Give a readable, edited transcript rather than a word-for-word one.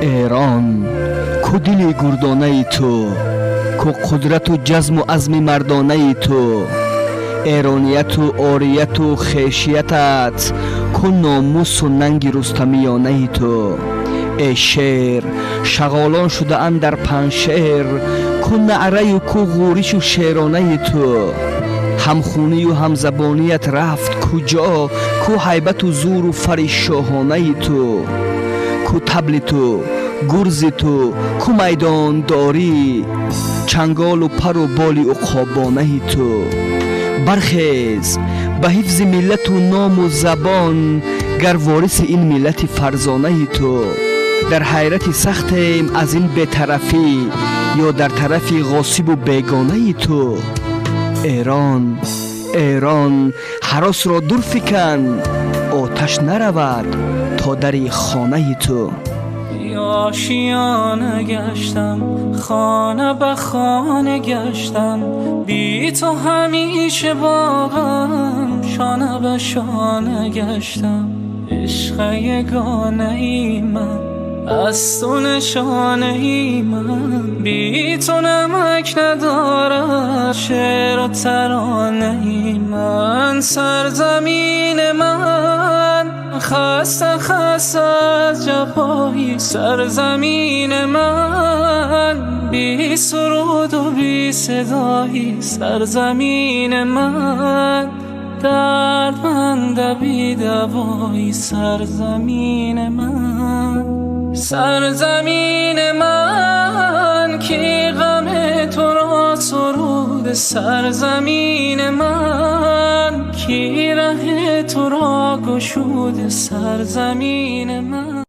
ایران کو دلی گردانه ای تو، کو قدرت و جزم و عزم مردانه ای تو، ایرانیت و آریت و خیشیتت، کو ناموس و ننگ رستمیانه ای تو. ای شیر شغالان شده اندر پنشیر، کو نعره و کو غوریش و شیرانه ای تو. همخونی و همزبانیت رفت کجا، کو هیبت و زور و فر شاهانه ای تو. کو طبل تو، گرز تو، کو میدان داری، چنگال و پر و بالی و خوابانه تو. برخیز به حفظ ملت و نام و زبان، گر وارث این ملت فرزانه تو. در حیرت سختیم از این بی‌طرفی، یا در طرف غاصب و بیگانه تو. ایران هراس را دور فکن، آتش نرود تا در خانه تو. آشیانه گشتم، خانه به خانه گشتم، بی تو همیشه با غم، شانه به شانه گشتم. عشق یگانه ای من، از تو نشانه ای من، بی تو نمک ندارد شعر و ترانه ای من. سرزمین من خسته از جفایی، سرزمین من بی سرود و بی صدایی، سرزمین من دردمند بی دوایی، سرزمین من. سرزمین من کی غم تو را سرود، سرزمین من کی ره تو را گشود، سرزمین من.